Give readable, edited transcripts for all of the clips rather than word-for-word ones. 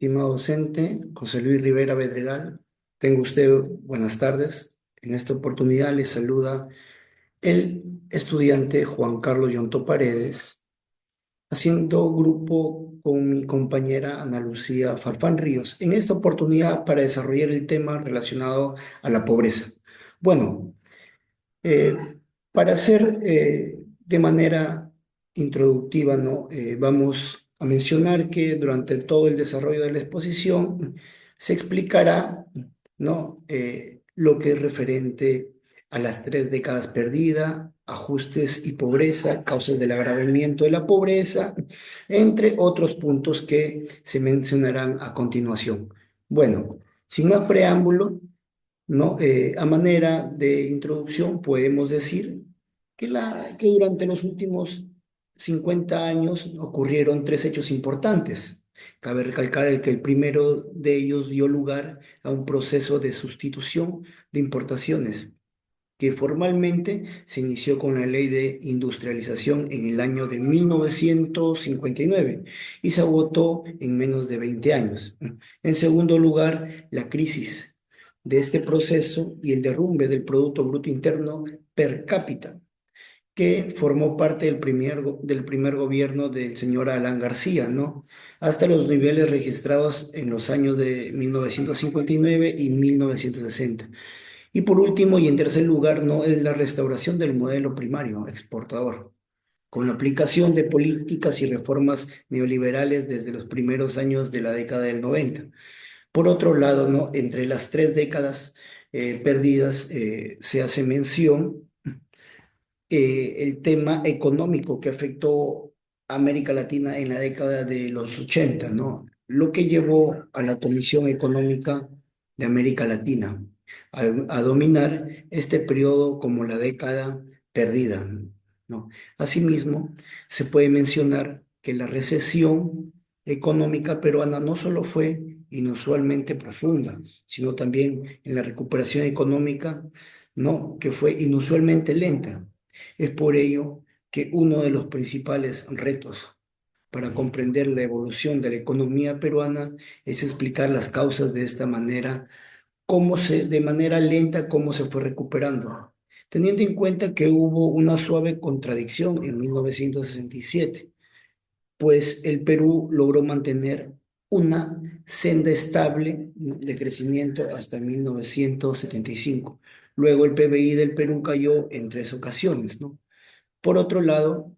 Estimado docente José Luis Rivera Bedregal, tengo usted buenas tardes. En esta oportunidad le saluda el estudiante Juan Carlos Yonto Paredes, haciendo grupo con mi compañera Ana Lucía Farfán Ríos, en esta oportunidad para desarrollar el tema relacionado a la pobreza. Bueno, para hacer de manera introductiva, ¿no? Vamos a mencionar que durante todo el desarrollo de la exposición se explicará, ¿no? Lo que es referente a las 3 décadas perdidas, ajustes y pobreza, causas del agravamiento de la pobreza, entre otros puntos que se mencionarán a continuación. Bueno, sin más preámbulo, ¿no? A manera de introducción, podemos decir que durante los últimos 50 años ocurrieron 3 hechos importantes. Cabe recalcar que el primero de ellos dio lugar a un proceso de sustitución de importaciones, que formalmente se inició con la Ley de Industrialización en el año de 1959 y se agotó en menos de 20 años. En segundo lugar, la crisis de este proceso y el derrumbe del Producto Bruto Interno per cápita, que formó parte del primer gobierno del señor Alan García, ¿no? Hasta los niveles registrados en los años de 1959 y 1960. Y por último, y en tercer lugar, no es la restauración del modelo primario exportador, con la aplicación de políticas y reformas neoliberales desde los primeros años de la década del 90. Por otro lado, ¿no? Entre las 3 décadas perdidas se hace mención el tema económico que afectó a América Latina en la década de los 80, ¿no? Lo que llevó a la Comisión Económica de América Latina a dominar este periodo como la década perdida, ¿no? Asimismo, se puede mencionar que la recesión económica peruana no solo fue inusualmente profunda, sino también en la recuperación económica, ¿no? Que fue inusualmente lenta. Es por ello que uno de los principales retos para comprender la evolución de la economía peruana es explicar las causas de esta manera, de manera lenta, cómo se fue recuperando, teniendo en cuenta que hubo una suave contradicción en 1967, pues el Perú logró mantener una senda estable, ¿no?, de crecimiento hasta 1975. Luego el PBI del Perú cayó en 3 ocasiones, ¿no? Por otro lado,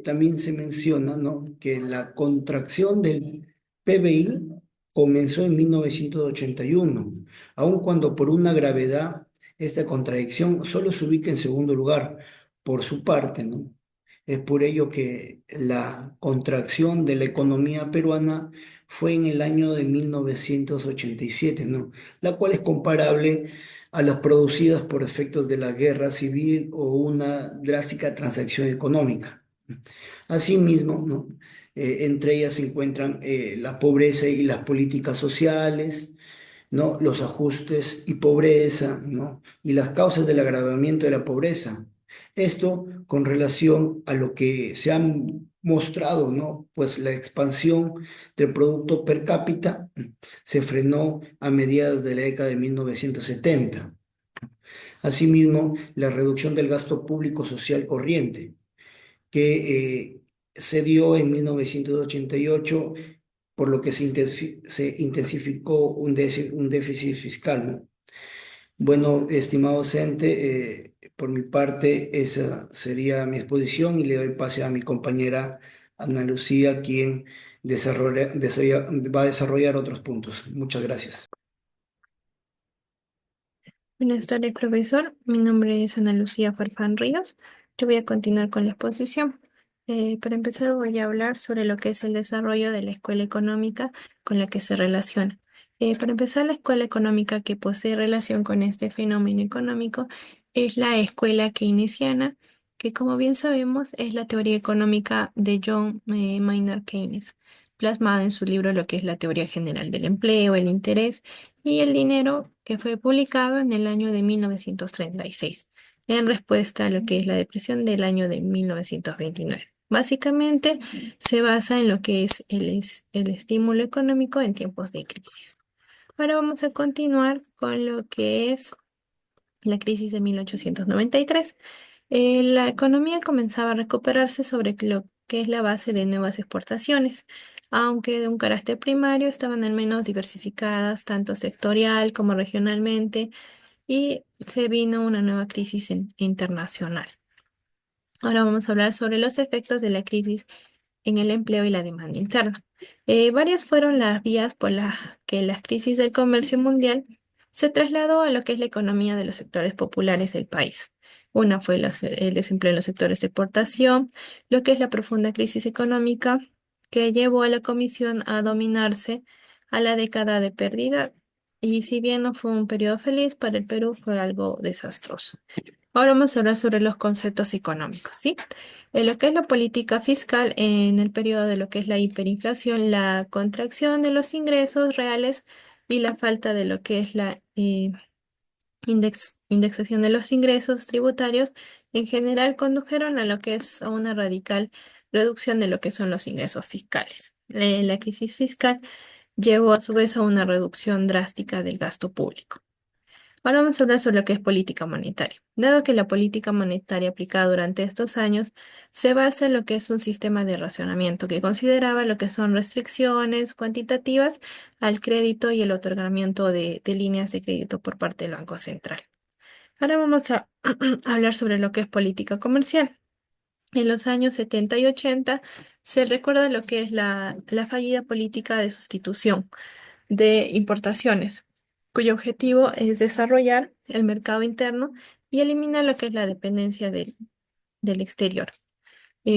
también se menciona, ¿no?, que la contracción del PBI comenzó en 1981, aun cuando por una gravedad esta contradicción solo se ubica en segundo lugar por su parte, ¿no? Es por ello que la contracción de la economía peruana fue en el año de 1987, ¿no? La cual es comparable a las producidas por efectos de la guerra civil o una drástica transacción económica. Asimismo, ¿no? Entre ellas se encuentran la pobreza y las políticas sociales, ¿no? Los ajustes y pobreza, ¿no? Y las causas del agravamiento de la pobreza. Esto con relación a lo que se han mostrado, ¿no? Pues la expansión del producto per cápita se frenó a mediados de la década de 1970. Asimismo, la reducción del gasto público social corriente, que se dio en 1988, por lo que se intensificó un déficit fiscal, ¿no? Bueno, estimado docente, por mi parte, esa sería mi exposición y le doy pase a mi compañera Ana Lucía, quien va a desarrollar otros puntos. Muchas gracias. Buenas tardes, profesor. Mi nombre es Ana Lucía Farfán Ríos. Yo voy a continuar con la exposición. Para empezar, voy a hablar sobre lo que es el desarrollo de la escuela económica con la que se relaciona. Para empezar, la escuela económica que posee relación con este fenómeno económico es la escuela keynesiana, que como bien sabemos es la teoría económica de John Maynard Keynes, plasmada en su libro Lo que es la teoría general del empleo, el interés y el dinero, que fue publicado en el año de 1936, en respuesta a lo que es la depresión del año de 1929. Básicamente se basa en lo que es el estímulo económico en tiempos de crisis. Ahora vamos a continuar con lo que es la crisis de 1893. La economía comenzaba a recuperarse sobre lo que es la base de nuevas exportaciones, aunque de un carácter primario estaban al menos diversificadas tanto sectorial como regionalmente y se vino una nueva crisis internacional. Ahora vamos a hablar sobre los efectos de la crisis en el empleo y la demanda interna. Varias fueron las vías por las que la crisis del comercio mundial se trasladó a lo que es la economía de los sectores populares del país. Una fue el desempleo en los sectores de exportación, lo que es la profunda crisis económica que llevó a la Comisión a dominarse a la década de pérdida. Y si bien no fue un periodo feliz para el Perú, fue algo desastroso. Ahora vamos a hablar sobre los conceptos económicos, ¿sí? En lo que es la política fiscal, en el periodo de lo que es la hiperinflación, la contracción de los ingresos reales y la falta de lo que es la indexación de los ingresos tributarios, en general condujeron a lo que es a una radical reducción de lo que son los ingresos fiscales. La crisis fiscal llevó a su vez a una reducción drástica del gasto público. Ahora vamos a hablar sobre lo que es política monetaria. Dado que la política monetaria aplicada durante estos años se basa en lo que es un sistema de racionamiento que consideraba lo que son restricciones cuantitativas al crédito y el otorgamiento de líneas de crédito por parte del Banco Central. Ahora vamos a hablar sobre lo que es política comercial. En los años 70 y 80 se recuerda lo que es la fallida política de sustitución de importaciones, cuyo objetivo es desarrollar el mercado interno y eliminar lo que es la dependencia del exterior.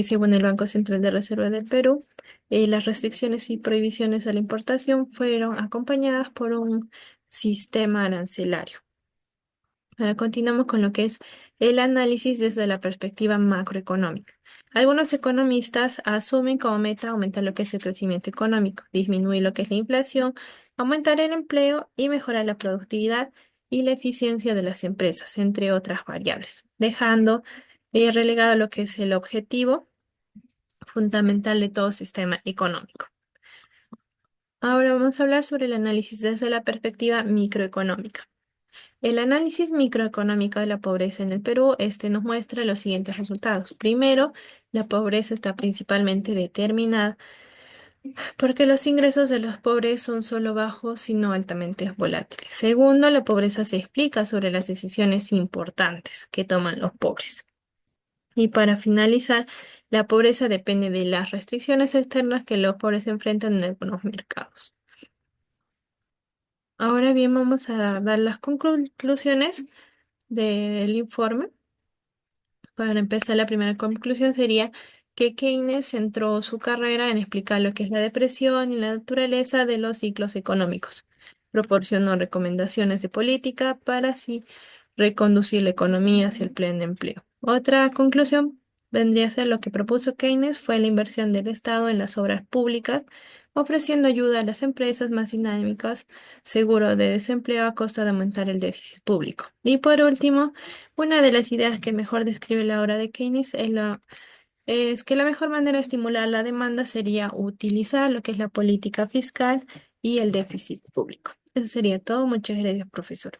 Según el Banco Central de Reserva del Perú, las restricciones y prohibiciones a la importación fueron acompañadas por un sistema arancelario. Ahora continuamos con lo que es el análisis desde la perspectiva macroeconómica. Algunos economistas asumen como meta aumentar lo que es el crecimiento económico, disminuir lo que es la inflación, aumentar el empleo y mejorar la productividad y la eficiencia de las empresas, entre otras variables, dejando relegado lo que es el objetivo fundamental de todo sistema económico. Ahora vamos a hablar sobre el análisis desde la perspectiva microeconómica. El análisis microeconómico de la pobreza en el Perú, nos muestra los siguientes resultados. Primero, la pobreza está principalmente determinada porque los ingresos de los pobres son solo bajos, sino altamente volátiles. Segundo, la pobreza se explica sobre las decisiones importantes que toman los pobres. Y para finalizar, la pobreza depende de las restricciones externas que los pobres enfrentan en algunos mercados. Ahora bien, vamos a dar las conclusiones del informe. Para empezar, la primera conclusión sería que Keynes centró su carrera en explicar lo que es la depresión y la naturaleza de los ciclos económicos. Proporcionó recomendaciones de política para así reconducir la economía hacia el pleno empleo. Otra conclusión vendría a ser lo que propuso Keynes fue la inversión del Estado en las obras públicas, ofreciendo ayuda a las empresas más dinámicas, seguro de desempleo a costa de aumentar el déficit público. Y por último, una de las ideas que mejor describe la obra de Keynes es que la mejor manera de estimular la demanda sería utilizar lo que es la política fiscal y el déficit público. Eso sería todo. Muchas gracias, profesor.